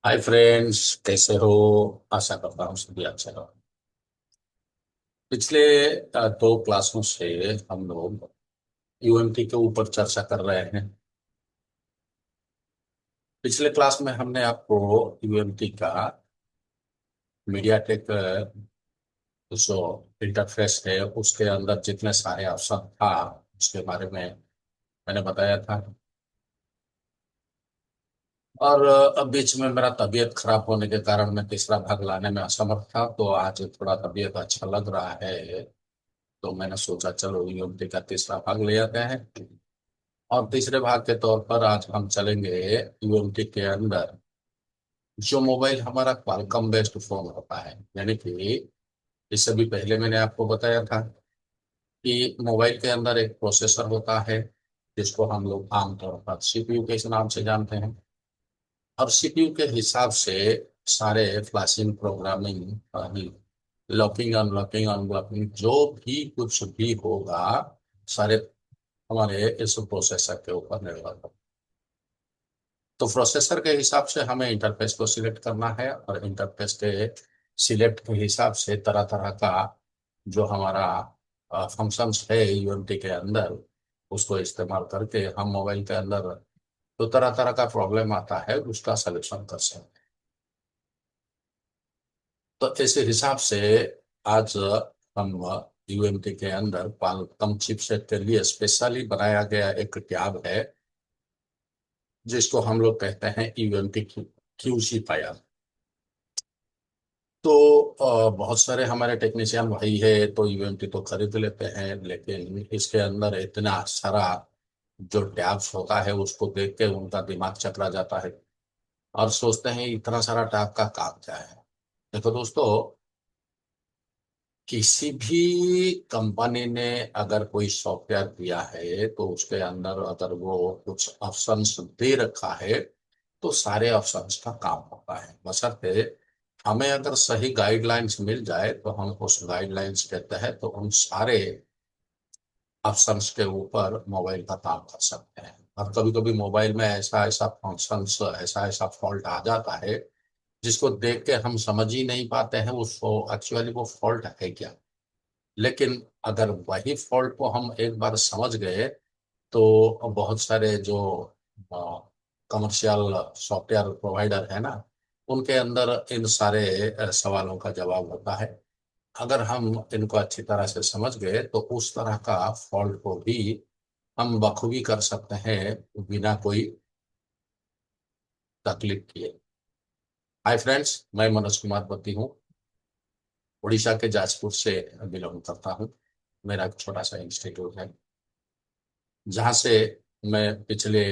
Hi friends, कैसे हो? आशा करता हूँ सभी अच्छे हो। पिछले दो क्लासों से हम लोग यूएमटी के ऊपर चर्चा कर रहे हैं। पिछले क्लास में हमने आपको यूएमटी का मीडियाटेक जो इंटरफेस है उसके अंदर जितने सारे ऑप्शन था उसके बारे में मैंने बताया था। और अब बीच में मेरा तबीयत खराब होने के कारण मैं तीसरा भाग लाने में असमर्थ था, तो आज थोड़ा तबीयत अच्छा लग रहा है। तो मैंने सोचा चलो यूएमटी का तीसरा भाग ले आते हैं। और तीसरे भाग के तौर पर आज हम चलेंगे यूएमटी के अंदर। जो मोबाइल हमारा क्वालकॉम बेस्ड फोन होता है, यानी कि इससे भी पहले मैंने आपको बताया था कि मोबाइल के अंदर एक प्रोसेसर होता है जिसको हम लोग आमतौर पर सीपीयू के इस नाम से जानते हैं। और सीपीयू के हिसाब से सारे flashing, programming, locking, unlocking, unblocking, जो भी कुछ भी होगा सारे हमारे इस प्रोसेसर के ऊपर निर्भर होगा। तो प्रोसेसर के हिसाब से हमें इंटरफेस को सिलेक्ट करना है, और इंटरफेस के सिलेक्ट के हिसाब से तरह तरह का जो हमारा फंक्शंस है यूएमटी के अंदर उसको इस्तेमाल करके हम मोबाइल के अंदर तो तरह तरह का प्रॉब्लम आता है उसका सलूशन कर सकते हैं। तो इस हिसाब से आज हम यूएमटी के अंदर क्वालकॉम चिपसेट के लिए स्पेशली बनाया गया एक टैब है जिसको हम लोग कहते हैं यूएमटी क्यूसी फायर। तो बहुत सारे हमारे टेक्नीशियन भाई है तो यूएमटी तो खरीद लेते हैं, लेकिन इसके अंदर इतना सारा जो टैब्स होता है उसको देख के उनका दिमाग चकरा जाता है और सोचते हैं इतना सारा टैब का काम क्या है। देखो दोस्तों, किसी भी कंपनी ने अगर कोई सॉफ्टवेयर दिया है तो उसके अंदर अगर वो कुछ ऑप्शंस दे रखा है तो सारे ऑप्शंस का काम होता है, बशर्ते हमें अगर सही गाइडलाइंस मिल जाए तो हम उस गाइडलाइंस के तहत तो उन सारे ऑप्शंस के ऊपर मोबाइल का काम कर सकते हैं। और कभी कभी मोबाइल में ऐसा ऐसा फंक्शंस, ऐसा ऐसा फॉल्ट आ जाता है जिसको देख के हम समझ ही नहीं पाते हैं उसको एक्चुअली वो फॉल्ट है क्या। लेकिन अगर वही फॉल्ट को हम एक बार समझ गए तो बहुत सारे जो कमर्शियल सॉफ्टवेयर प्रोवाइडर है ना, उनके अंदर इन सारे सवालों का जवाब होता है। अगर हम इनको अच्छी तरह से समझ गए तो उस तरह का फॉल्ट को भी हम बखूबी कर सकते हैं बिना कोई तकलीफ किए। हाय फ्रेंड्स, मैं मनोज कुमार पति हूँ। उड़ीसा के जाजपुर से बिलोंग करता हूँ। मेरा एक छोटा सा इंस्टीट्यूट है जहाँ से मैं पिछले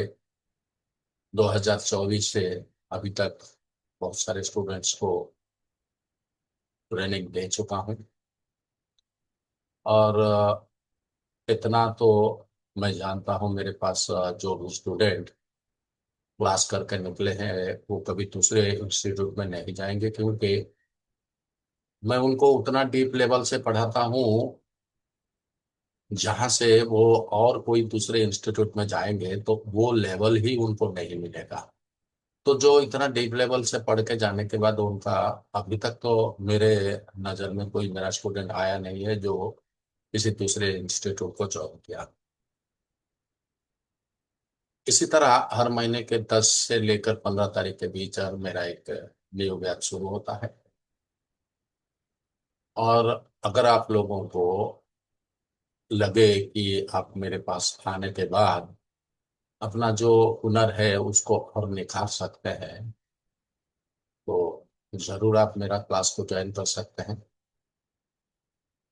2024 से अभी तक बहुत सारे स्टूडेंट्स को ट्रेनिंग दे चुका हूँ। और इतना तो मैं जानता हूँ, मेरे पास जो भी स्टूडेंट क्लास करके निकले हैं वो कभी दूसरे इंस्टीट्यूट में नहीं जाएंगे, क्योंकि मैं उनको उतना डीप लेवल से पढ़ाता हूँ जहाँ से वो और कोई दूसरे इंस्टीट्यूट में जाएंगे तो वो लेवल ही उनको नहीं मिलेगा। तो जो इतना डीप लेवल से पढ़ के जाने के बाद उनका अभी तक तो मेरे नज़र में कोई मेरा स्टूडेंट आया नहीं है जो किसी दूसरे इंस्टीट्यूट को ज्वाइन किया। इसी तरह हर महीने के 10 से लेकर 15 तारीख के बीच मेरा एक न्यू बैच शुरू होता है। और अगर आप लोगों को लगे कि आप मेरे पास आने के बाद अपना जो हुनर है उसको और निखार सकते हैं तो जरूर आप मेरा क्लास को ज्वाइन कर सकते हैं।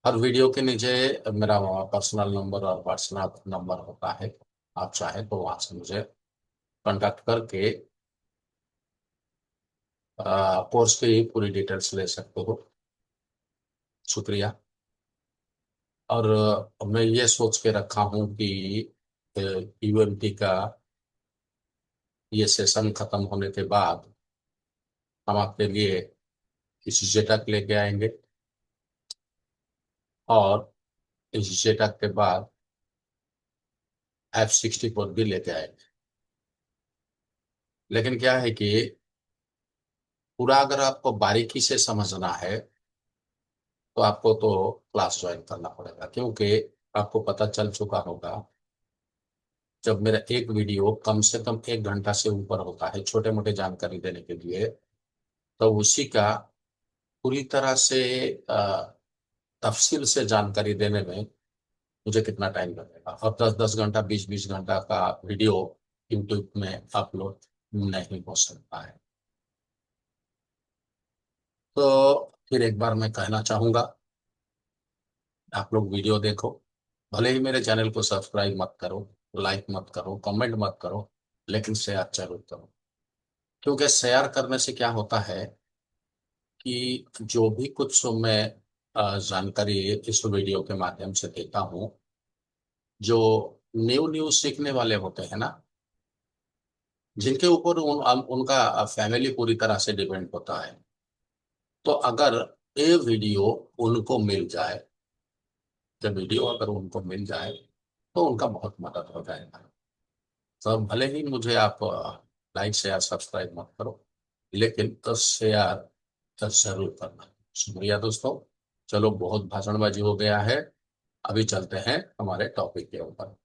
हर वीडियो के नीचे मेरा पर्सनल नंबर और व्हाट्सएप नंबर होता है। आप चाहे तो वहां से मुझे कांटेक्ट करके कोर्स की पूरी डिटेल्स ले सकते हो। शुक्रिया। और मैं ये सोच के रखा हूँ कि यूएमटी का ये सेशन खत्म होने के बाद हम आपके लिए इस जेटक लेके आएंगे, और इस जेटक के बाद F64 भी लेके आएंगे। लेकिन क्या है कि पूरा अगर आपको बारीकी से समझना है तो आपको तो क्लास ज्वाइन करना पड़ेगा, क्योंकि आपको पता चल चुका होगा जब मेरा एक वीडियो कम से कम 1 घंटा से ऊपर होता है छोटे मोटे जानकारी देने के लिए, तो उसी का पूरी तरह से तफसील से जानकारी देने में मुझे कितना टाइम लगेगा। और 10-10 घंटा 20-20 घंटा का वीडियो यूट्यूब में अपलोड नहीं हो सकता है। तो फिर एक बार मैं कहना चाहूंगा, आप लोग वीडियो देखो, भले ही मेरे चैनल को सब्सक्राइब मत करो, लाइक मत करो, कमेंट मत करो, लेकिन शेयर जरूर करो। क्योंकि शेयर करने से क्या होता है कि जो भी कुछ मैं जानकारी इस वीडियो के माध्यम से देता हूँ, जो न्यू न्यू सीखने वाले होते हैं ना, जिनके ऊपर उनका फैमिली पूरी तरह से डिपेंड होता है, तो अगर ये वीडियो उनको मिल जाए, जब वीडियो अगर उनको मिल जाए तो उनका बहुत मदद हो जाएगा। तो भले ही मुझे आप लाइक शेयर सब्सक्राइब मत करो, लेकिन तो शेयर तो जरूर करना। शुक्रिया दोस्तों। चलो, बहुत भाषणबाजी हो गया है, अभी चलते हैं हमारे टॉपिक के ऊपर।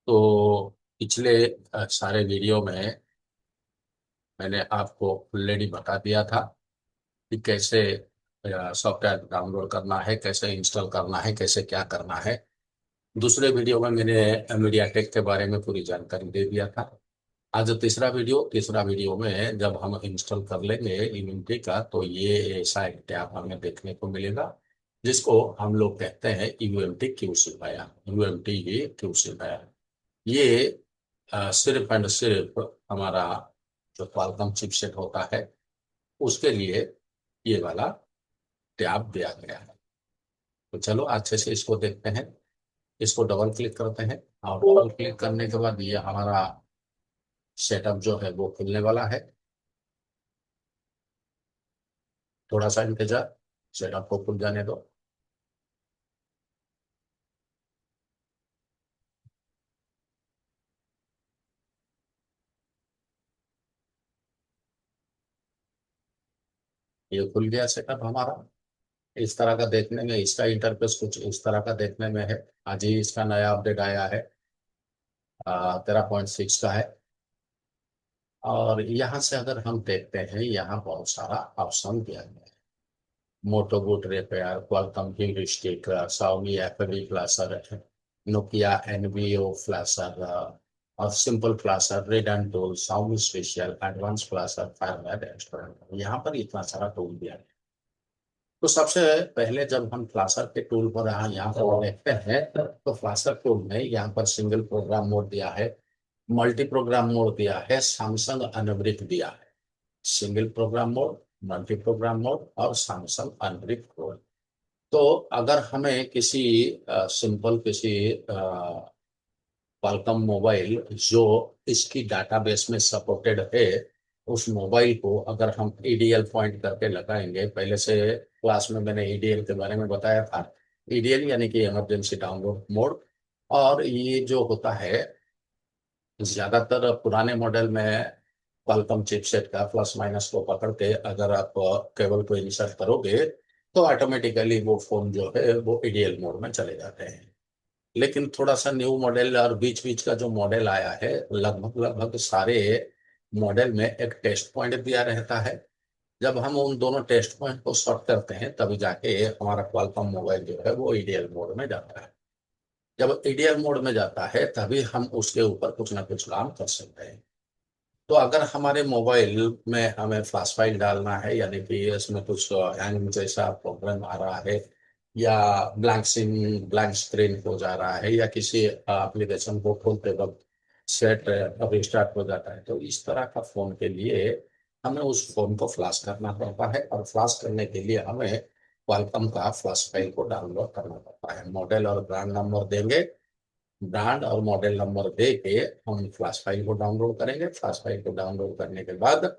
तो पिछले सारे वीडियो में मैंने आपको ऑलरेडी बता दिया था कि कैसे सॉफ्टवेयर डाउनलोड करना है, कैसे इंस्टॉल करना है, कैसे क्या करना है। दूसरे वीडियो में मैंने मीडिया टेक के बारे में पूरी जानकारी दे दिया था। आज तीसरा वीडियो में जब हम इंस्टॉल कर लेंगे यूनिटी का, तो ये ऐसा एक टैब हमें देखने को मिलेगा जिसको हम लोग कहते हैं यूएमटी क्यू सिपाया, यूएमटी क्यू सिपाया। ये सिर्फ एंड सिर्फ हमारा जो क्वालकॉम चिपसेट होता है उसके लिए ये वाला टैब दिया गया है। तो चलो अच्छे से इसको देखते हैं। इसको डबल क्लिक करते हैं, और डबल क्लिक करने के बाद ये हमारा सेटअप जो है वो खुलने वाला है। थोड़ा सा इंतजार, सेटअप को खुल जाने दो। ये खुल गया सेटअप हमारा। इस तरह का देखने में, इसका इंटरफेस कुछ इस तरह का देखने में है। आज ही इसका नया अपडेट आया है, 13.6 का है। और यहाँ से अगर हम देखते हैं, यहाँ बहुत सारा ऑप्शन दिया गया है। Moto boot repair, Qualcomm heuristic, Xiaomi FB flasher, Nokia NBO flasher, और simple flasher, red end tool, Xiaomi special, advance flasher, firmware experiment, यहाँ पर इतना सारा टूल दिया है। तो सबसे पहले जब हम फ्लाशर के टूल पर यहाँ पर देखते हैं, तो फ्लाशर टूल में यहाँ पर सिंगल प्रोग्राम मोड दिया है, मल्टी प्रोग्राम मोड दिया है, सैमसंग अनवृत दिया है। Single program mode, multi program mode और सैमसंग अनवृत मोड। तो अगर हमें किसी सिंपल किसी क्वालकॉम मोबाइल जो इसकी डाटाबेस में सपोर्टेड है, उस मोबाइल को अगर हम ईडीएल पॉइंट करके लगाएंगे, पहले से क्लास में मैंने ईडीएल के बारे में बताया था। ईडीएल यानी कि इमरजेंसी डाउनलोड मोड। और ये जो होता है, ज्यादातर पुराने मॉडल में क्वालकॉम चिपसेट का प्लस माइनस को पकड़ के अगर आप केबल को इंसर्ट करोगे, तो ऑटोमेटिकली वो फोन जो है वो ईडीएल मोड में चले जाते हैं। लेकिन थोड़ा सा न्यू मॉडल और बीच बीच का जो मॉडल आया है, लगभग लगभग सारे मॉडल में एक टेस्ट पॉइंट दिया रहता है। जब हम उन दोनों टेस्ट पॉइंट को सॉर्ट करते हैं, तभी जाके हमारा क्वालकॉम मोबाइल जो है वो ईडीएल मोड में जाता है। जब ईडीएल मोड में जाता है, तभी हम उसके ऊपर कुछ ना कुछ काम कर सकते हैं। तो अगर हमारे मोबाइल में हमें फ्लैश फाइल डालना है, यानी कि इसमें कुछ हैंग जैसा प्रॉब्लम आ रहा है, या ब्लैंक स्क्रीन हो जा रहा है, या किसी एप्लीकेशन को खोलते वक्त सेट रिस्टार्ट हो जाता है, तो इस तरह का फोन के लिए हमें उस फोन को फ्लैश करना पड़ता है। और फ्लैश करने के लिए हमें क्वालकॉम का फ्लैश फाइल को डाउनलोड करना पड़ता है। मॉडल और ब्रांड नंबर देंगे, ब्रांड और मॉडल नंबर दे के हम फ्लैश फाइल को डाउनलोड करेंगे। फ्लैश फाइल को डाउनलोड करने के बाद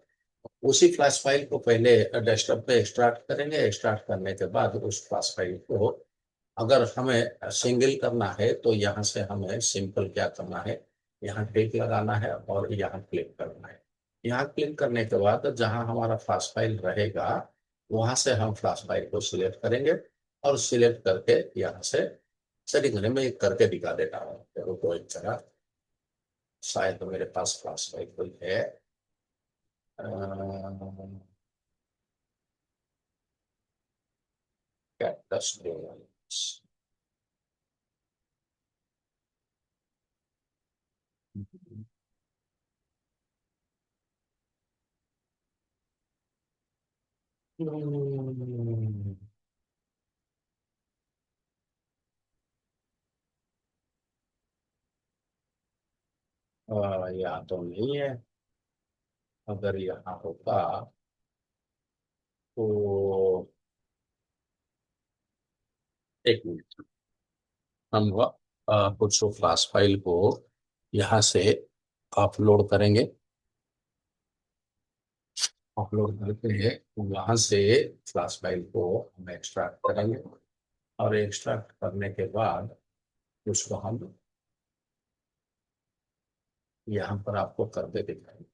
उसी फ्लैश फाइल को पहले डेस्कटॉप पे एक्सट्रैक्ट करेंगे। एक्सट्रैक्ट करने के बाद उस फ्लैश फाइल को अगर हमें सिंगल करना है तो यहाँ से हमें सिंपल क्या करना है, यहाँ टिक लगाना है और यहाँ क्लिक करना है। यहाँ क्लिक करने के बाद जहाँ हमारा फ्लैश फाइल रहेगा वहां से हम फ्लैश फाइल को सिलेक्ट करेंगे और सिलेक्ट करके यहाँ से सेटिंग में एक करके दिखा देता हूँ। देखो कोई जगह शायद तो मेरे पास फ्लैश फाइल कोई है। कैक्टस यहाँ तो नहीं है। अगर यहाँ होगा तो एक मिनट, हम कुछ फ्लैश फाइल को यहाँ से अपलोड करेंगे। अपलोड करके वहां से फ्लैश फाइल को हम एक्सट्रैक्ट करेंगे और एक्सट्रैक्ट करने के बाद उसको हम यहाँ पर आपको करके दिखाएंगे।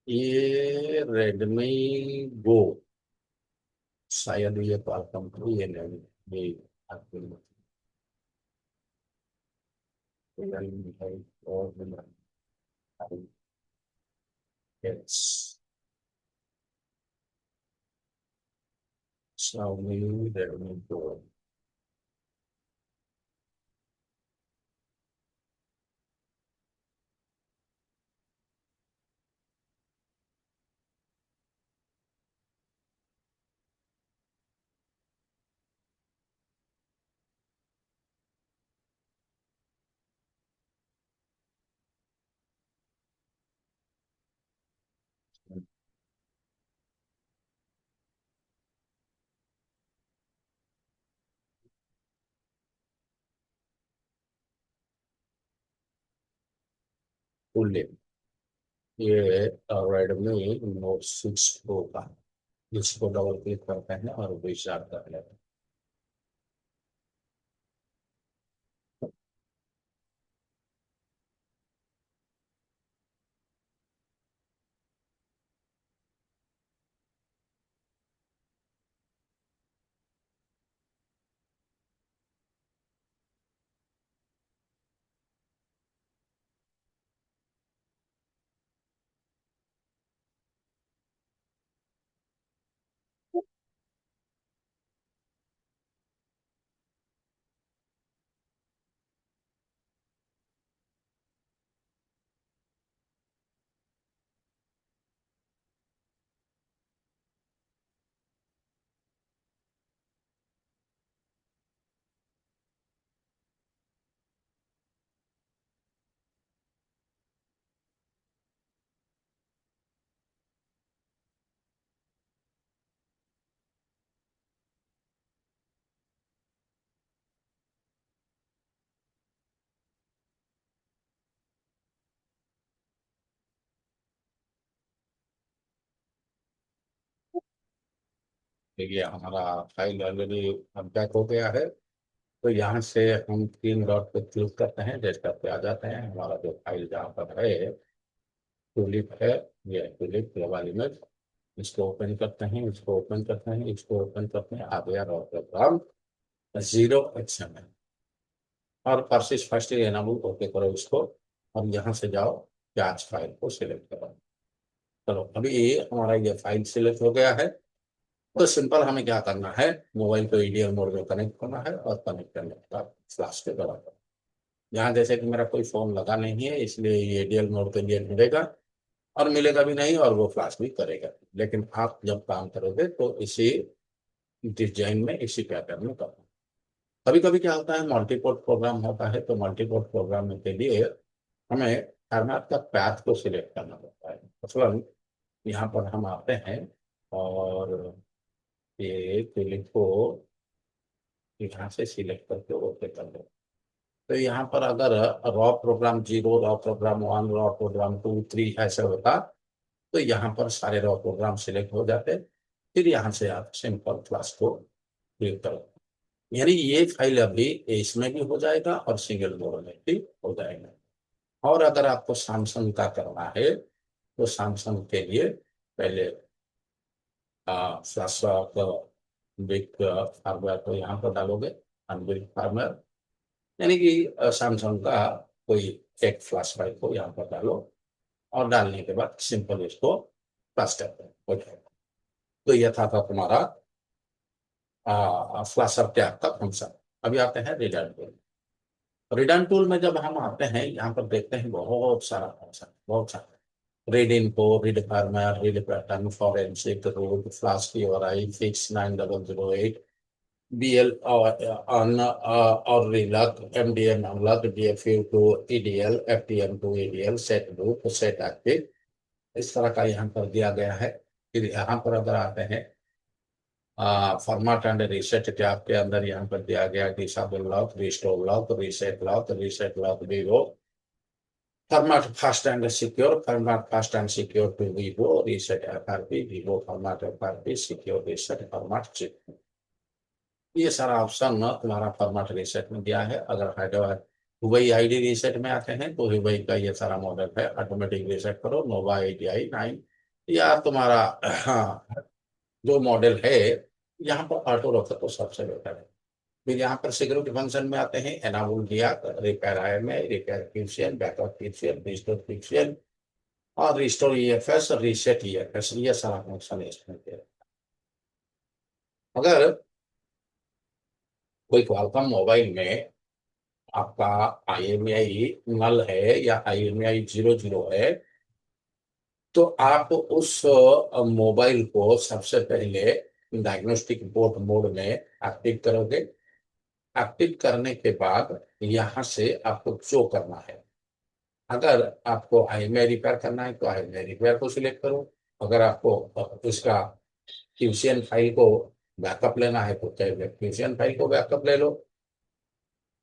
ये रेडमी गो, शायद ये कॉल कंपनी ये नहीं, ये आपको Realme है और Yes, Xiaomi Redmi Pro। Full name ये रेडमी नोट 6 प्रो का, जिसको डबल क्लिक करते हैं और विचार कर लेते हैं। देखिए हमारा फाइल ऑलरेडी अनपैक हो गया है। तो यहाँ से हम तीन डॉट पे क्लिक करते हैं, डेस्कटॉप पे आ जाते हैं। हमारा जो फाइल जहाँ पर है टूलिप है, ये टूलिप ग्लोबल इमेज, इसको ओपन करते हैं, इसको ओपन करते हैं, इसको ओपन करते हैं। आ गया और प्रोग्राम 0 XML और परसिस्ट फर्स्ट एनाबल ओके करो इसको और यहाँ से जाओ कैच फाइल को सिलेक्ट करो। चलो अभी ये हमारा ये फाइल सिलेक्ट हो गया है। तो सिंपल हमें क्या करना है, मोबाइल को ईडीएल मोड में कनेक्ट करना है और कनेक्ट करने के बाद फ्लैश के दौरान यहाँ जैसे कि मेरा कोई फोन लगा नहीं है, इसलिए ये डीएल मोड के लिए मिलेगा, और मिलेगा भी नहीं, और वो फ्लैश भी करेगा। लेकिन आप जब काम करोगे तो इसी डिजाइन में, इसी पैटर्न में करो। कभी कभी क्या होता है, मल्टीपोर्ट प्रोग्राम होता है, तो मल्टीपोर्ट प्रोग्राम के लिए हमें फॉर्मेट का पैथ को सिलेक्ट करना पड़ता है। मतलब यहाँ पर हम आते हैं और ये क्लिक को यहाँ से सिलेक्ट करके ओके कर दो। तो यहाँ पर अगर raw program 0, raw program 1, raw program 2, 3 ऐसे होता, तो यहाँ पर सारे रॉ प्रोग्राम सिलेक्ट हो जाते। फिर यहाँ से आप सिंपल क्लास को क्लिक करो, यानी ये फाइल अभी इसमें भी हो जाएगा और सिंगल मोड में भी हो जाएगा। और अगर आपको सैमसंग का करना है तो सैमसंग के लिए पहले फ्लैश बिग फार्मवेयर को यहाँ पर डालोगे, अनबिग फार्मवेयर, यानी कि सैमसंग का कोई एक फ्लैश ड्राइव को यहाँ पर डालो, और डालने के बाद सिंपल इसको प्लस कर दो। ओके, तो यह था तुम्हारा फ्लैशर टैब का फंक्शन। अभी आते हैं रिटर्न टूल। रिटर्न टूल में जब हम आते हैं, यहाँ पर देखते हैं बहुत सारा फंक्शन, बहुत सारा। रीड इनको, रीड फार्मर, read pattern, forensic, root, flash की और आई, फिक्स 9008, बीएल और relock, MDN unlock, DFU to EDL, FTM to EDL, set loop, set active, इस तरह का यहाँ पर दिया गया है। फिर यहाँ पर अगर आते हैं फॉर्मेट एंड रीसेट टैब के अंदर, यहाँ पर दिया गया disable lock, restore lock, reset lock Vivo, format fast and secure, format fast and secure to Vivo, reset FRP Vivo, format FRP secure, reset format secure. ये सारा ऑप्शन ना तुम्हारा फॉर्मेट रीसेट में दिया है। अगर हैदराबाद हुबई आईडी रीसेट में आते हैं तो हुबई का ये सारा मॉडल है, ऑटोमेटिक रीसेट करो, नोवा ATI 9, या तुम्हारा हाँ, जो मॉडल है यहाँ पर ऑटो रखो तो सबसे बेटर है। फिर यहाँ पर सिक्योरिटी फंक्शन में आते हैं, एनाबल किया, repair IMI, repair QCN, backup QCN, restore QCN, और रिस्टोर EFS, रीसेट EFS, ये सारा फंक्शन है इसमें दे रहा है। अगर कोई क्वालकॉम मोबाइल में आपका IMEI नल है या IMEI 00 है, तो आप उस मोबाइल को सबसे पहले डायग्नोस्टिक पोर्ट मोड में एक्टिव करोगे। एक्टिव करने के बाद यहाँ से आपको शो करना है। अगर आपको IMEI रिपेयर करना है तो IMEI रिपेयर को सिलेक्ट करो। अगर आपको इसका क्यूशियन फाइल को बैकअप लेना है तो क्यूशियन फाइल को बैकअप ले लो।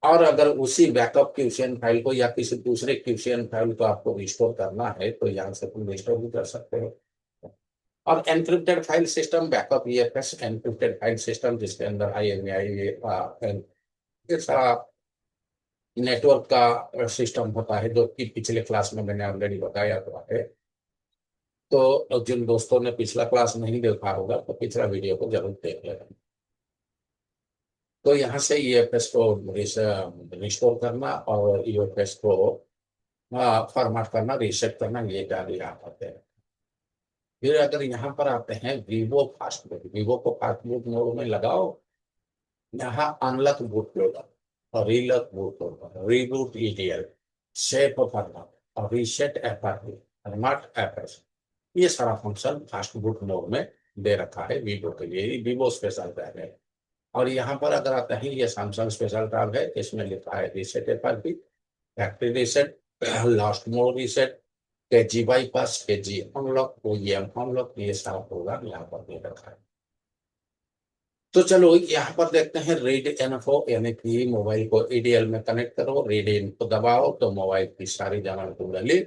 और अगर उसी बैकअप क्यूशियन फाइल को या किसी दूसरे क्यूशियन फाइल को आपको रिस्टोर करना है तो यहाँ से तुम रिस्टोर भी कर सकते हो। और encrypted file system, backup EFS encrypted file system, जिसके अंदर IMEI ये सारा नेटवर्क का सिस्टम होता है, जो कि पिछले क्लास में मैंने ऑलरेडी बताया हुआ है। तो जिन दोस्तों ने पिछला क्लास नहीं देखा होगा तो पिछला वीडियो को जरूर देख लेना। तो यहाँ से EFS को रिस्टोर करना और EFS को फॉर्मेट करना, रीसेट करना, ये डाल यहाँ करते हैं। फिर अगर यहाँ पर आते हैं वीवो फास्ट बूट, वीवो को फास्ट बूट मोड में लगाओ। यहाँ अनलॉक बूट लोडर और relock boot loader, reboot ETL, set format और रीसेट FRP, फॉर्मेट FS, ये सारा फंक्शन फास्ट बूट मोड में दे रखा है वीवो के लिए, वीवो स्पेशल टैब है। और यहाँ पर अगर आता है, ये सैमसंग स्पेशल टैब है, इसमें लिखा है reset FRP, factory reset, last mode reset, KG bypass, KG unlock, OEM unlock, ये सारा प्रोग्राम यहाँ पर दे रखा है। तो चलो यहाँ पर देखते हैं रीड इन्फो, यानी कि मोबाइल को EDL में कनेक्ट करो, रीड इनको दबाओ तो मोबाइल की सारी जानकारी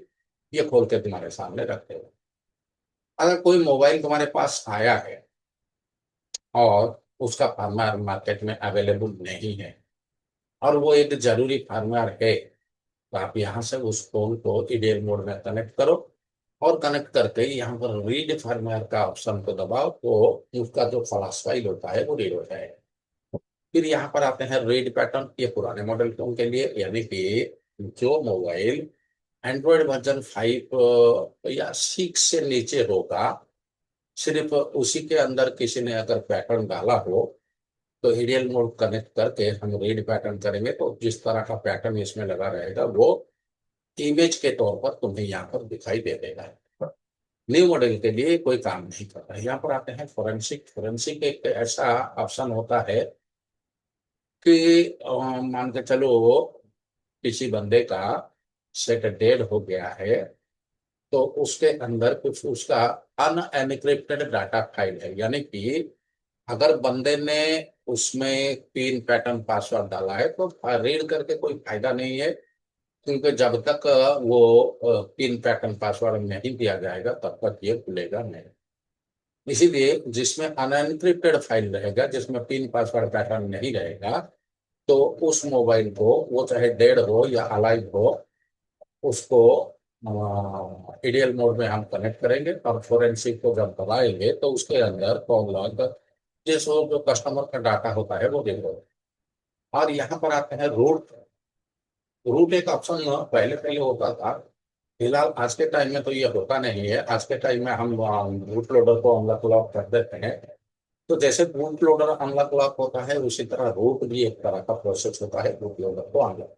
ये खोल के तुम्हारे सामने रखते हो। अगर कोई मोबाइल तुम्हारे पास आया है और उसका फार्मवेयर मार्केट में अवेलेबल नहीं है, और वो एक जरूरी फार्मवेयर है, तो आप यहाँ से उस फोन को EDL मोड में कनेक्ट करो, और कनेक्ट करके यहाँ पर रीड फार्मवेयर का ऑप्शन को दबाओ तो उसका जो फ्लैश फाइल होता है वो रीड हो जाएगा। फिर यहाँ पर आते हैं रीड पैटर्न, ये पुराने मॉडल फोन के लिए, यानी कि जो मोबाइल एंड्रॉयड वर्जन 5 या 6 से नीचे होगा, सिर्फ उसी के अंदर किसी ने अगर पैटर्न डाला हो तो ईडीएल मोड कनेक्ट करके हम रीड पैटर्न करेंगे तो जिस तरह का पैटर्न इसमें लगा रहेगा वो इमेज के तौर पर तुम्हें यहाँ पर दिखाई दे देगा। न्यू मॉडल के लिए कोई काम नहीं करता है। यहाँ पर आते हैं फोरेंसिक। फोरेंसिक एक ऐसा ऑप्शन होता है कि मान के चलो किसी बंदे का सेट डेड हो गया है, तो उसके अंदर कुछ उसका अनएनक्रिप्टेड डाटा फाइल है, यानी कि अगर बंदे ने उसमें पिन पैटर्न पासवर्ड डाला है तो रीड करके कोई फायदा नहीं है, क्योंकि जब तक वो पिन पैटर्न पासवर्ड नहीं दिया जाएगा तब तक ये खुलेगा नहीं। इसीलिए जिसमें अनएनक्रिप्टेड फाइल रहेगा, जिसमें पिन पासवर्ड पैटर्न नहीं रहेगा, तो उस मोबाइल को, वो चाहे डेड हो या अलाइव हो, उसको ईडीएल मोड में हम कनेक्ट करेंगे और फोरेंसिक को जब दबाएंगे तो उसके अंदर कॉल लॉग जिस जो कस्टमर का डाटा होता है वो देखो। और यहाँ पर आते हैं रूट। रूट एक ऑप्शन पहले पहले होता था, फिलहाल आज के टाइम में तो ये होता नहीं है। आज के टाइम में हम बूट लोडर को अनलॉक लॉक कर देते हैं। तो जैसे बूट लोडर अनलॉक लॉक होता है, उसी तरह रूट भी एक तरह का प्रोसेस होता है बूट लोडर को अनलॉक।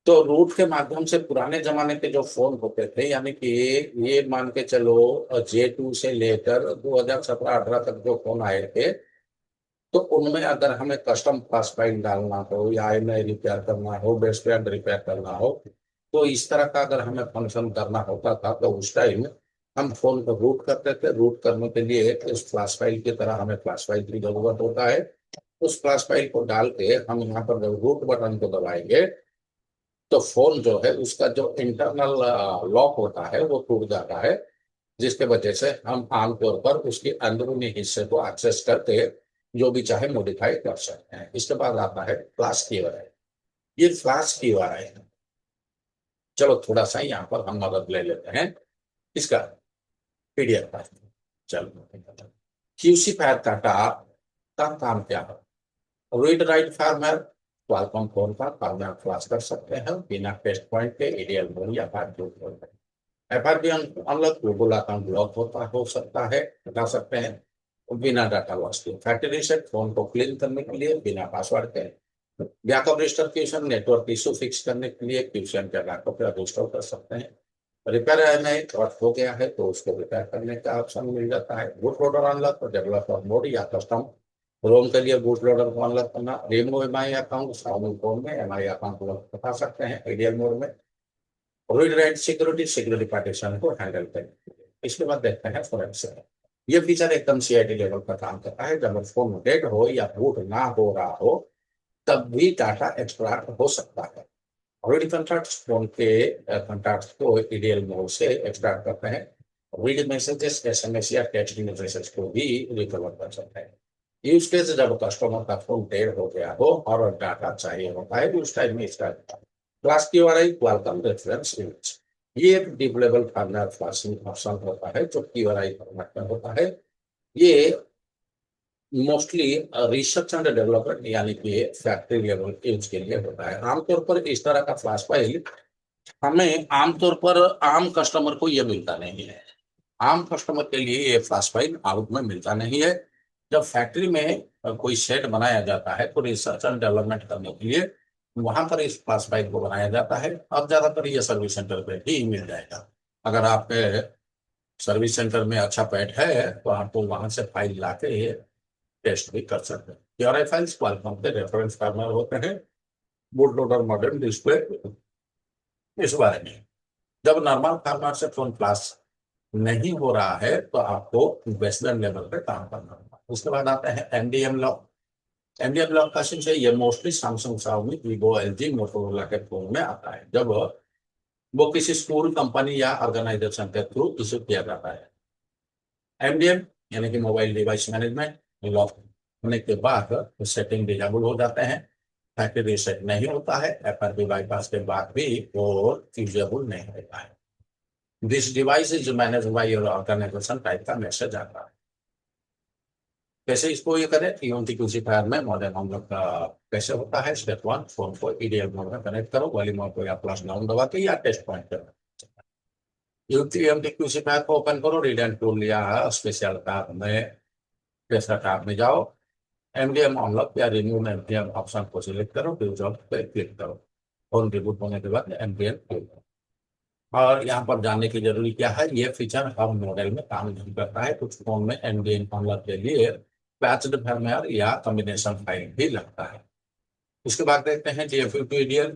तो रूट के माध्यम से पुराने जमाने के जो फोन होते थे, यानी कि ये मान के चलो J2 से लेकर 2017-18 तक जो फोन आए थे, तो उनमें अगर हमें कस्टम पास फाइल डालना हो या IMEI रिपेयर करना हो, बेस बैंड रिपेयर करना हो, तो इस तरह का अगर हमें फंक्शन करना होता था तो उस टाइम हम फोन को रूट करते थे। रूट करने के लिए उस फ्लैश फाइल की तरह हमें फ्लैश फाइल की जरूरत होता है। उस फ्लैश फाइल को डाल के हम यहाँ पर जब रूट बटन को दबाएंगे तो फोन जो है उसका जो इंटरनल लॉक होता है वो टूट जाता है, जिसके वजह से हम आमतौर पर उसके अंदरूनी हिस्से को एक्सेस करके जो भी चाहे मॉडिफाई कर सकते हैं। इसके बाद आता है फ्लैश कीवर्ड। ये फ्लैश कीवर्ड है। चलो थोड़ा सा यहाँ पर हम मदद ले लेते हैं इसका पीडीएफ का। चलो क्यूसी पैड का काम क्या है? Read write farmer Qualcomm phone का फार्मर फ्लैश कर सकते हैं बिना टेस्ट पॉइंट के ईडीएल मोड या FRB unlock Google account block हो सकता है, हटा सकते हैं बिना डाटा लॉस के। फैक्ट्री रीसेट फोन को क्लीन करने के लिए बिना पासवर्ड के। Backup restore caution network issue fix करने के लिए क्यूशन के बैकअप रिस्टोर कर सकते हैं। रिपेयर नहीं क्रॉस हो गया है तो उसको रिपेयर करने का ऑप्शन मिल जाता है। बूट लोडर अनलॉक तो डेवलपर मोड या कस्टम रोम के लिए बूट लोडर को अनलॉक करना। रिमूव एमआई अकाउंट शामिल फोन में एमआई अकाउंट लॉक बता सकते हैं आइडियल मोड में। रीड राइट सिक्योरिटी पार्टीशन को हैंडल करें। इसके बाद देखते हैं फोरेंसिक। ये फीचर एकदम सीआईडी लेवल पर काम करता है। जब फोन डेड हो या बूट ना हो रहा हो तब भी डाटा एक्सट्रैक्ट हो सकता है। रीड कॉन्टैक्ट्स फोन के कॉन्टैक्ट्स को ईडीएल मोड से एक्सट्रैक्ट करते हैं। रीड मैसेजेस एसएमएस या टेक्स्ट मैसेज को भी रिकवर कर सकते हैं। यूज केस जब कस्टमर का फोन डेड हो गया हो और डाटा चाहिए होता है उस टाइम में इसका क्लास की वाला क्वालकॉम रेफरेंस इमेज। ये एक deep level farmer flashing option होता है जो QRI फॉर्मेट में होता है। ये मोस्टली रिसर्च एंड डेवलपमेंट यानी कि फैक्ट्री लेवल यूज के लिए होता है। आमतौर पर इस तरह का फ्लैश फाइल हमें आमतौर पर आम कस्टमर को यह मिलता नहीं है। आम कस्टमर के लिए ये फ्लैश फाइल आउट में मिलता नहीं है। जब फैक्ट्री में कोई सेट बनाया जाता है तो रिसर्च एंड डेवलपमेंट करने के लिए वहां पर इस फ्लैश फाइल को बनाया जाता है। अब ज्यादातर ये सर्विस सेंटर पे ही मिल जाएगा। अगर आपके सर्विस सेंटर में अच्छा पैड है तो आप तो वहां से फाइल लाके टेस्ट भी कर सकते हैं। क्यूआरआई फाइल्स क्वालकॉम के रेफरेंस फार्मर होते हैं। बूट लोडर मॉडर्न डिस्प्ले इस बारे में। जब नॉर्मल फार्मर से फोन फ्लैश नहीं हो रहा है तो आपको वेस्टर्न लेवल पे काम करना होगा। उसके बाद आता है एमडीएम लॉक। एमडीएम लॉक का सिंह ये mostly Samsung, Xiaomi, Vivo, LG, Motorola के फोन में आता है जब वो किसी स्कूल, कंपनी या ऑर्गेनाइजेशन के थ्रू इशू किया जाता है। एमडीएम यानी कि मोबाइल डिवाइस मैनेजमेंट लॉक होने के बाद सेटिंग डिसेबल हो जाते हैं। फैक्ट्री रीसेट नहीं होता है। एफआरबी बाईपास के बाद भी वो यूजेबल नहीं होता है। This device is manage by your organization type का मैसेज आता है। कैसे इसको ये करें? यूनिटी फायर में मॉडल हम लोग का कैसे होता है? स्टेप 1, फोन को ईडीएल मोड में कनेक्ट करो, वॉल्यूम को या प्लस डाउन दबा के या टेस्ट पॉइंट करो। यूनिटी फायर को ओपन करो, रीड एंड टूल या स्पेशल टैब में डेस्कटॉप टैब में जाओ, एमडीएम अनलॉक या रिमूव एमडीएम ऑप्शन को सिलेक्ट करो, फिर जॉब पे क्लिक करो। फोन रिबूट होने के बाद एमडीएम क्लिक करो। और यहाँ पर जानने की जरूरी क्या है, ये फीचर हर मॉडल में काम नहीं करता है। कुछ फोन में एमडीएम अनलॉक के लिए पैच्ड फर्मवेयर या कॉम्बिनेशन फाइल भी लगता है। उसके बाद देखते हैं DFU2EDL।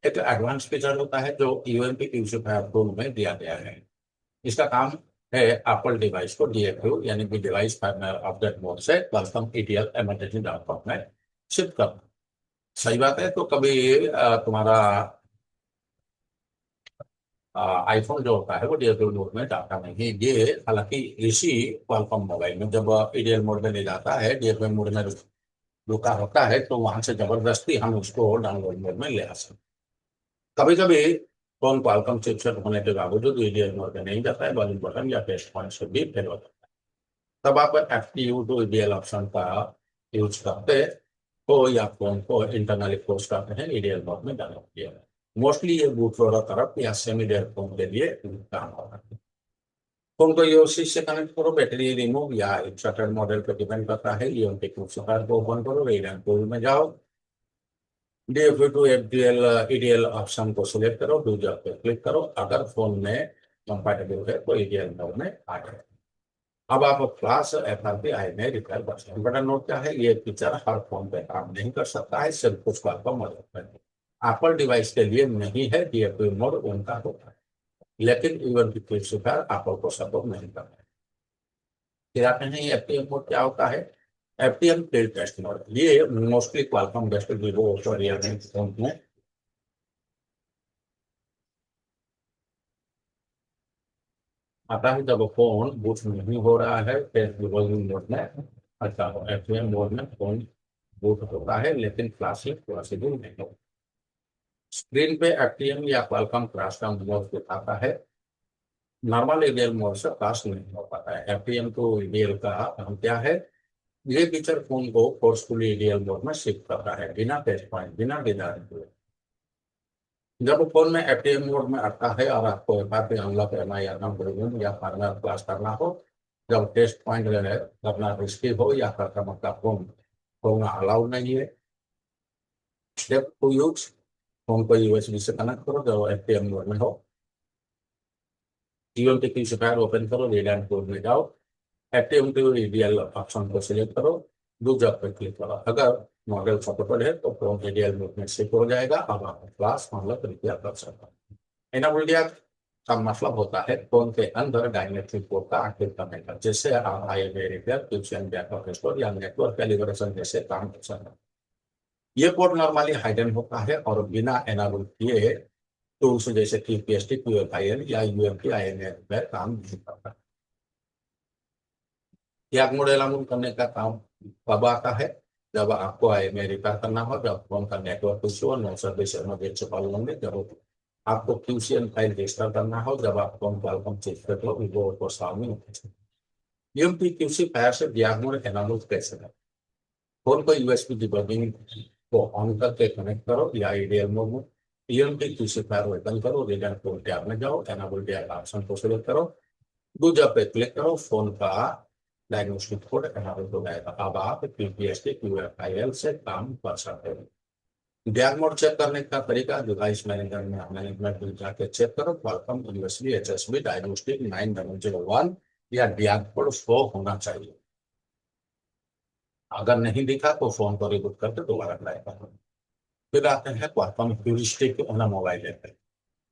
एक एडवांस फीचर होता है जो यूएमपी यूसुफ टूल में दिया गया है। इसका काम है एप्पल डिवाइस को DFU यानी कि डिवाइस फर्मवेयर अपडेट मोड से वेलकम EDL इमरजेंसी डेवलपमेंट में शिफ्ट करना। सही बात है। तो कभी तुम्हारा आईफोन जो होता है वो DFU मोड में जाता नहीं। ये हालांकि इसी क्वालकॉम मोबाइल में जब EDL मोड में ले जाता है, DFU मोड में रुका होता है, तो वहां से जबरदस्ती हम उसको डाउनलोड मोड में ले आ सकते। कभी कभी फोन क्वालकॉम चिपसेट होने के बावजूद EDL मोड में नहीं जाता है, वॉल्यूम बटन या टेस्ट पॉइंट से भी फेल होता है। तब आप FTU2EDL ऑप्शन का यूज करते हो या फोन को इंटरनली पोस्ट करते हैं EDL मोड में डाउनलोड किया। मोस्टली ये बूट लोडर तरफ या सेमी डेड फोन के लिए काम होता है। फोन को यूएसबी से कनेक्ट करो, बैटरी रिमूव या इंस्टॉलेड मॉडल पर डिपेंड करता है। यूएमपी फायर को ओपन करो, रीड टूल में जाओ, DFU2 FDL EDL ऑप्शन को सिलेक्ट करो, यूजर पे क्लिक करो। अगर फोन में कंपैटिबल है तो EDL मोड में आ जाए। अब आप फ्लैश FRP आई में रिपेयर कर सकते हैं। बटन नोट क्या है, ये फीचर हर फोन पे काम नहीं कर सकता है, सिर्फ कुछ बात पर मदद करेगा। एप्पल डिवाइस के लिए नहीं है DFU मोड, उनका होता है, लेकिन इवन की एप्पल को सपोर्ट नहीं करता है। फिर आते हैं FTM मोड क्या होता है। FTM फील्ड टेस्ट मोड, ये मोस्टली क्वालकॉम बेस्ड वीवो और रियलमी फोन में आता है। जब फोन बूट नहीं हो रहा है, टेस्ट डिबगिंग मोड में अच्छा हो। FTM मोड में फोन बूट होता है लेकिन फ्लैशिंग पॉसिबल नहीं हो। स्क्रीन पे FTM या क्वालकॉम क्रैश का मोड दिखाता है। नॉर्मल EDL मोड से क्रैश नहीं हो पाता है। FTM तो EDL का हम क्या है, ये फीचर फोन को फोर्सफुली EDL मोड में शिफ्ट करता है, बिना टेस्ट पॉइंट, बिना डिजाइन हुए। जब फोन में FTM मोड में आता है और आपको FRP अनलॉक करना या नॉन या फार्मर क्लास करना हो, जब टेस्ट पॉइंट करना रिस्की हो या कस्टमर का फोन खोलना अलाउड नहीं है। स्टेप टू यूज, फोन को USB से कनेक्ट करो जब FTM मोड में हो। यूएमटी की फायर ओपन करो, रीड एंड कोड में जाओ, FTM EDL ऑप्शन को सिलेक्ट करो, दो जॉब पर क्लिक करो। अगर मॉडल सपोर्टेड है तो फोन EDL मोड में शिफ्ट हो जाएगा। अब आप क्लास मतलब रिपेयर कर सकते हैं। इनेबल दिया का मतलब होता है फोन के अंदर डायनेमिक कोड का एक्टिव करने का, जिससे आप IMEI रिपेयर, क्रिप्शन, बैकअप रिस्टोर या नेटवर्क कैलिब्रेशन जैसे काम कर सकते हैं। ये कोड नॉर्मली हाइडन होता है और बिना एनाबल किए टूल्स जैसे कि PST, QFIL या UMP IMEI रिपेयर काम नहीं करता। त्याग मॉडल अमूल करने का काम कब आता है, जब आपको IMEI रिपेयर करना हो, जब फोन का नेटवर्क इशू हो, नो सर्विस इमरजेंसी कॉल होंगे, जब आपको QCN फाइल रजिस्टर करना हो, जब आप फोन कॉल चेक कर लो विवो और सामने यूएमपी QC फायर से दियागमोड एनाबल कैसे है। फोन को USB डिबगिंग को ऑन करके कनेक्ट करो या EDL मोड में यूएमपी QC फायर ओपन करो, रीडर फोन टैब में जाओ, एनाबल दिया ऑप्शन को सिलेक्ट करो, दूसरा पे क्लिक करो, फोन का डायग्नोस्टिक कोड एनाबल हो जाएगा। अब आप PPST QFIL से काम कर सकते हो। डैग मोड चेक करने का तरीका, डिवाइस मैनेजर में मैनेजमेंट में जाके चेक करो, क्वालकॉम यूएसबी HSB डायग्नोस्टिक 9001 या डैग कोड शो होना चाहिए। अगर नहीं दिखा तो फोन को रिबूट करके दोबारा ट्राई करो। फिर आते हैं Qualcomm heuristic on mobile app.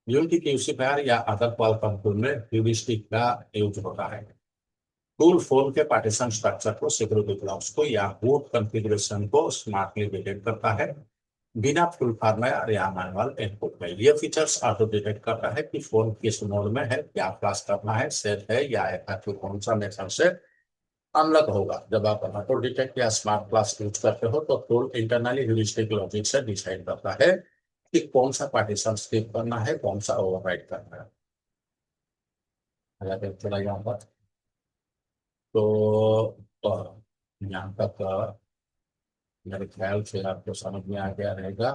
Unity क्यूसीफायर या अदर क्वालकॉम टूल में ह्यूरिस्टिक का यूज होता है। टूल फोन के पार्टीशन स्ट्रक्चर को, सिक्योरिटी ब्लॉक्स को या बूट कॉन्फ़िगरेशन को स्मार्टली डिटेक्ट करता है, बिना फुल फॉर्मवेयर या मैनुअल इनपुट में। ये फीचर्स ऑटो डिटेक्ट करता है कि फोन किस मोड में है, क्या फ्लैश करना है, सेट है या FRP कौन सा मेथड से अनलॉक होगा। जब आप ऑटो डिटेक्ट या स्मार्ट फ्लैश यूज करते हो तो टूल इंटरनली ह्यूरिस्टिक लॉजिक से डिसाइड करता है कि कौन सा पार्टीशन स्किप करना है, कौन सा ओवरराइट करना है। अगर थोड़ा यहाँ पर तो यहाँ तक मेरे ख्याल से आपको समझ में आ गया रहेगा।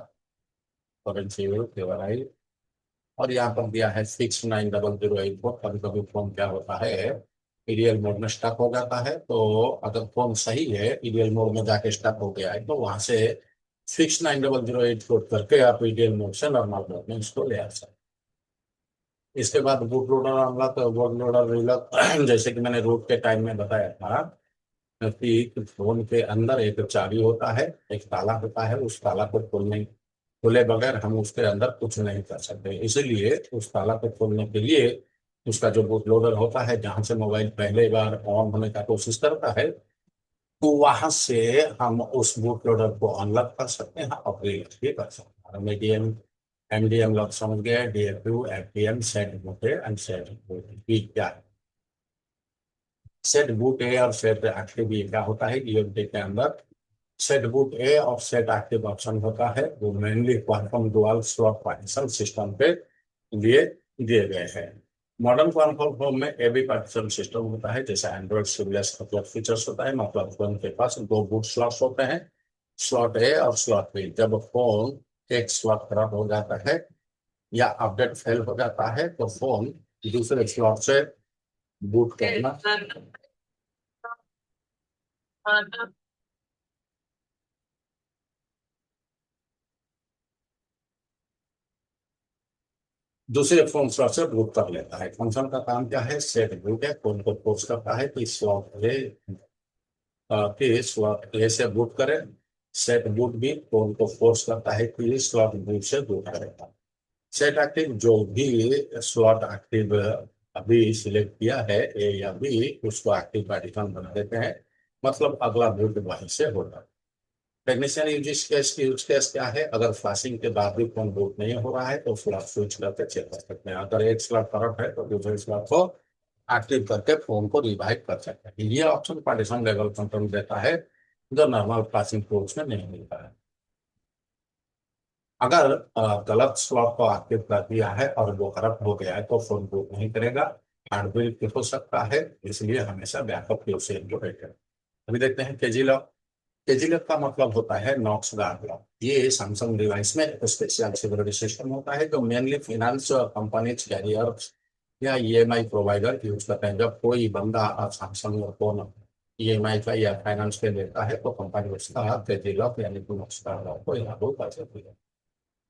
और यहाँ पर दिया है 690084। कभी कभी फोन क्या होता है, ईडीएल मोड में स्टक हो जाता है, तो अगर फोन सही है, ईडीएल मोड में जाके स्टक हो गया है, तो वहां से 69008 कोड करके आप ईडीएल मोड से नॉर्मल मोड में इसको ले आ सकते हैं। इसके बाद boot loader unlock, boot loader relock जैसे कि मैंने रूट के टाइम में बताया था कि फोन के अंदर एक चाबी होता है, एक ताला होता है, उस ताला को खोले बगैर हम उसके अंदर कुछ नहीं कर सकते। इसीलिए उस ताला को खोलने के लिए उसका जो बूट लोडर होता है, जहां से मोबाइल पहले बार ऑन होने का कोशिश करता है, तो वहां से हम उस बूट लोडर को अनलॉक कर सकते हैं और रिलॉक भी कर सकते हैं। मीडियम एमडीएम लॉक समझ गए, DFU, FDM, set boot A and set boot B क्या है। सेट बूट ए और सेट एक्टिव बी क्या होता है, यूएमटी के अंदर सेट बूट ए और सेट एक्टिव ऑप्शन होता है, वो mainly quantum dual slot partition system पे लिए दिए गए हैं। मॉडर्न क्वांटम फॉर्म में ए बी पार्टीशन सिस्टम होता है, जैसे एंड्रॉइड सिविलियस मतलब फीचर्स होता है, मतलब फोन के पास दो बूट स्लॉट्स होते हैं, स्लॉट ए और स्लॉट बी। जब फोन एक स्लॉट खराब हो जाता है या अपडेट फेल हो जाता है, तो फोन दूसरे स्लॉट से बूट करना दूसरे फोन स्लॉट से बूट कर लेता है। फंक्शन का काम क्या है, सेट बूट है, फोन को फोर्स करता है कि स्लॉट ए से बूट करे। सेट बूट भी फोन को फोर्स करता है कि स्लॉट बूट से बूट करेगा। सेट एक्टिव जो भी स्लॉट एक्टिव अभी सिलेक्ट किया है, ए या बी, उसको एक्टिव पार्टीशन बना देते हैं, मतलब अगला बूट वहीं से होगा। टेक्नीशियन यूज केस क्या है, अगर फ्लैशिंग के बाद भी फोन बूट नहीं हो रहा है, तो फ्लैश स्विच करके चेक कर सकते हैं। अगर एक स्लॉट करप्ट है, तो दूसरे स्लॉट को एक्टिव करके फोन को रिवाइव कर सकते हैं। ये ऑप्शन पार्टीशन लेवल कंट्रोल देता है, जो नॉर्मल फ्लैशिंग टूल्स में नहीं मिलता है। अगर गलत स्लॉट को एक्टिव कर दिया है और वो करप्ट हो गया है, तो फोन बूट नहीं करेगा, हार्डवेयर हो सकता है, इसलिए हमेशा बैकअप यूसेज जो है। अभी देखते हैं केजी लॉक। केजीएफ का मतलब होता है नॉक्स गार्ड लॉक। ये सैमसंग डिवाइस में एक स्पेशल सिक्योरिटी सिस्टम होता है, जो मेनली फाइनेंस कंपनीज, कैरियर या ईएमआई प्रोवाइडर यूज करते हैं। जब कोई बंदा सैमसंग फोन ईएमआई का या फाइनेंस पे लेता है, तो कंपनी उसका केजी लॉक यानी कि नॉक्स गार्ड लॉक को लागू कर सकती है।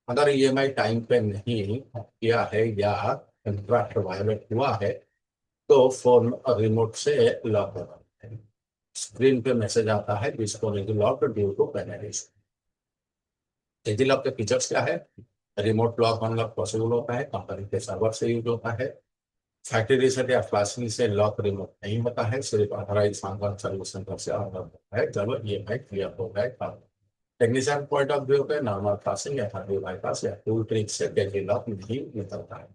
अगर ईएमआई टाइम पे नहीं किया है या कंट्रैक्ट वायलेट हुआ है, तो फोन रिमोट से लॉक होगा। स्क्रीन पे मैसेज आता है, इसको lock due to penalty. AG lock के फीचर्स क्या है, रिमोट लॉक अनलॉक पॉसिबल होता है, कंपनी के सर्वर से यूज होता है। फैक्ट्री रीसेट या फ्लैशिंग से लॉक रिमोट नहीं होता है, सिर्फ ऑथराइज सर्विस सेंटर से ऑर्डर होता है जब ये क्लियर हो जाए तब। टेक्नीशियन पॉइंट ऑफ व्यू पे नॉर्मल फ्लैशिंग या हार्डवेयर बाईपास या टूल ट्रिक से एजी लॉक नहीं निकलता है।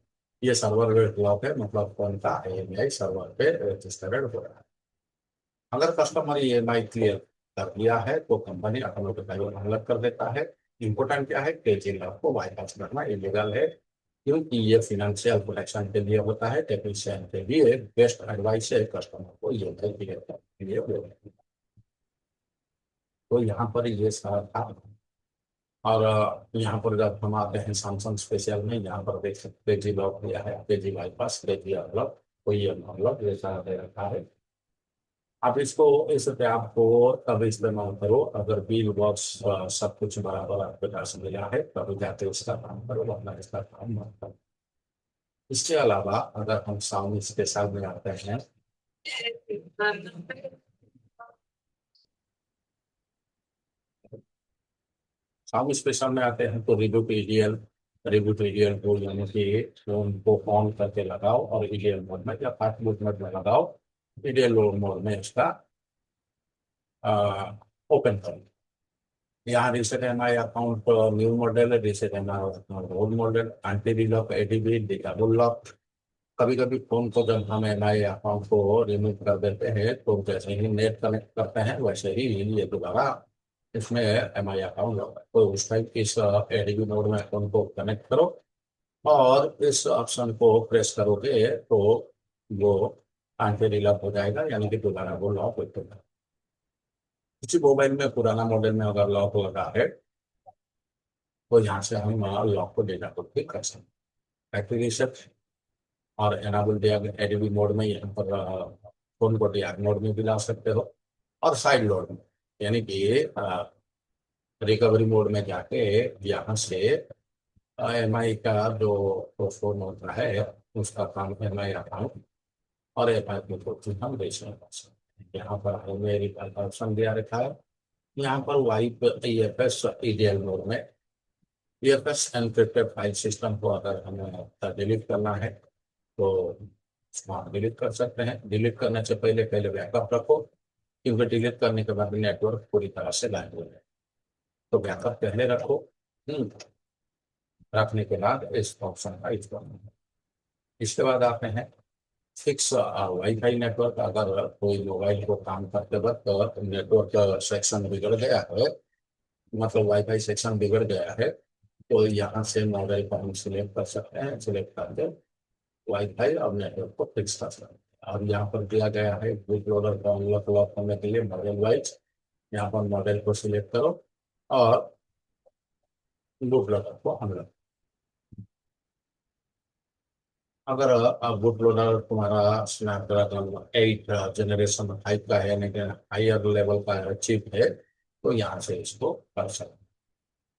ये सर्वर वेट लॉक है, मतलब फोन का AMI सर्वर पे रजिस्टर्ड हो रहा है। अगर कस्टमर EMI क्लियर कर लिया है, तो कंपनी ऑटोमेटिकली अलर्ट कर देता है। इम्पोर्टेंट क्या है, केजीएल को बाईपास करना इलीगल है, क्योंकि ये फिनेंशियल प्रोटेक्शन के लिए होता है। टेक्नीशियन के लिए बेस्ट एडवाइस है कस्टमर को EMI क्लियर करने के लिए बोलना। तो यहाँ पर ये सारा था। और यहाँ पर जब हम आते हैं सैमसंग स्पेशल में, यहाँ पर देख सकते जी लॉक दिया है, केजी बाईपास, केजी अनलॉक, कोई अनलॉक, ये सारा दे रखा है। आप इसको इस पे आपको तब इस्तेमाल करो अगर बिल बॉक्स सब कुछ बराबर आपके पास मिला है, तब जाके इसका काम करो, वरना इसका काम मत करो। इसके अलावा अगर हम साउंड इसके साथ में आते हैं, साउंड स्पेशल में आते हैं, तो रिव्यू पीडीएल को यानी कि फोन को ऑन करके लगाओ और ईडीएल मोड में या फास्ट बूट मोड में लगाओ, ईडीएल मोड में इसका ओपन करो। यहाँ reset MI account new model, reset MI account old model, anti lock, ADB, disable lock. कभी कभी फोन को जब हम एमआई अकाउंट को रिमूव कर देते हैं, तो जैसे ही नेट कनेक्ट करते हैं, वैसे ही ये दोबारा इसमें एमआई अकाउंट होगा। तो उस टाइप इस एडीबी मोड में अकाउंट को कनेक्ट करो और इस ऑप्शन को प्रेस करोगे, तो वो एंटी लॉक हो जाएगा, यानी कि दोबारा वो लॉक हो जाएगा। किसी मोबाइल में पुराना मॉडल में अगर लॉक लगा है, तो यहाँ से हम लॉक को डेटा को ठीक कर सकते हैं। फैक्ट्री रीसेट और एनाबल एडीबी मोड में यहाँ पर फोन को डीआर मोड में भी ला सकते हो और साइड लोड में, यानी कि रिकवरी मोड में जाके यहाँ से एमआई का जो फोन होता है उसका काम एमआई अकाउंट और एमआई की कोचिंग हम बेचने कर सकते हैं। यहाँ पर हमें रिकॉर्ड का ऑप्शन दिया रखा है। यहाँ पर वाइप ईएफएस ईडीएल मोड में ईएफएस एनक्रिप्टेड फाइल सिस्टम को अगर हमें डिलीट करना है तो उसको आप डिलीट कर सकते हैं। डिलीट करने से पहले पहले बैकअप रखो, क्योंकि डिलीट करने के बाद नेटवर्क पूरी तरह से गायब हो जाए। तो बैकअप पहले रखो। रखने के बाद इस ऑप्शन का इस्तेमाल। इसके बाद आते हैं फिक्स वाईफाई नेटवर्क। अगर कोई मोबाइल को काम करते वक्त नेटवर्क सेक्शन बिगड़ गया है, मतलब वाईफाई सेक्शन बिगड़ गया है, तो यहाँ से मॉडल को हम सिलेक्ट कर सकते हैं। सिलेक्ट करके वाईफाई और नेटवर्क को फिक्स कर सकते हैं। और यहाँ पर दिया गया है बूट लोडर को अनलॉक लॉक करने के लिए मॉडल वाइज। यहाँ पर मॉडल को सिलेक्ट करो और बूट लोडर को अनलॉक। अगर बूट लोडर तुम्हारा स्नैपड्रैगन 8 जनरेशन 5 का है, यानी कि हायर लेवल का चिप है, तो यहाँ से इसको कर सकते हैं।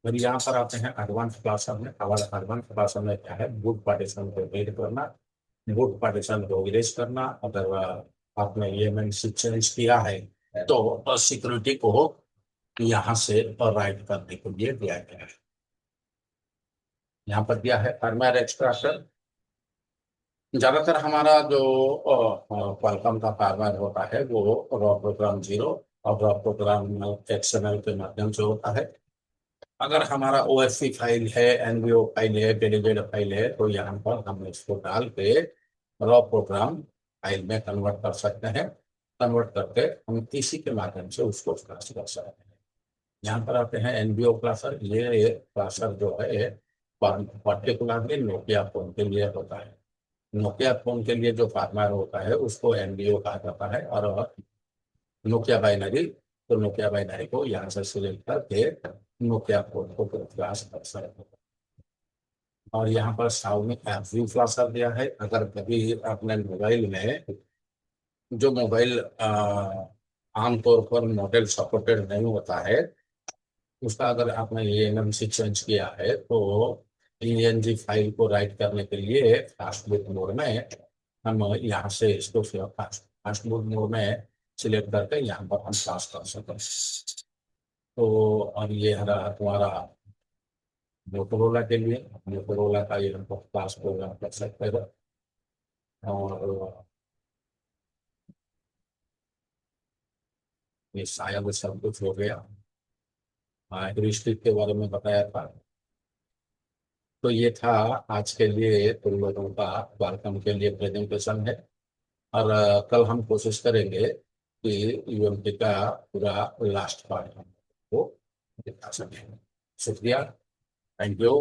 फिर यहाँ पर आते हैं एडवांस क्लासर में। एडवांस क्लासर में क्या है, बूट पार्टीशन को रीड करना, बूट पार्टीशन को इरेज करना। अगर आपने ईएमएनसी चेंज किया है तो सिक्योरिटी को यहाँ से राइट करने के लिए दिया गया है। यहाँ पर दिया है फर्मवेयर एक्सट्रैक्टर। ज्यादातर हमारा जो क्वालकॉम का फर्मवेयर होता है वो रॉ प्रोग्राम 0 और रॉ प्रोग्राम एक्सएमएल के माध्यम से होता है। अगर हमारा ओएससी फाइल है, एनवीओ फाइल है, डेलीगेट फाइल है, तो यहाँ पर हम इसको डाल के रॉ प्रोग्राम फाइल में कन्वर्ट कर सकते हैं। कन्वर्ट करके हम इसी के माध्यम से उसको क्लास कर सकते हैं। यहाँ पर आते हैं एनवीओ क्लासर। ये क्लासर जो है पर्टिकुलरली नोकिया फोन के लिए होता है। नोकिया फोन के लिए जो फार्मवेयर होता है उसको एनवीओ कहा जाता है। और नोकिया बाइनरी, तो नोकिया बाइनरी को यहाँ से सिलेक्ट करके नोकिया फोन को क्लास कर सकते हैं। और यहाँ पर शाओमी एफवी फ्लाशर दिया है। अगर कभी अपने मोबाइल में, जो मोबाइल आमतौर पर मॉडल सपोर्टेड नहीं होता है, उसका अगर आपने ईएनएमसी चेंज किया है, तो ईएनजी फाइल को राइट करने के लिए फास्ट बूट मोड में हम यहाँ से इसको फास्ट फास्ट बूट मोड में सिलेक्ट करके यहाँ पर हम पास कर सकते हैं। तो और ये रहा तुम्हारा मोटोरोला के लिए। मोटोरोला का ये हम क्लास प्रोग्राम कर सकते हैं। और ये शायद सब कुछ हो गया। हिस्ट्री के बारे में बताया था। तो ये था आज के लिए तुम लोगों का वेलकम के लिए प्रेजेंटेशन है। और कल हम कोशिश करेंगे कि यूएमटी का पूरा लास्ट पार्ट हम को दिखा सकें। शुक्रिया, थैंक यू।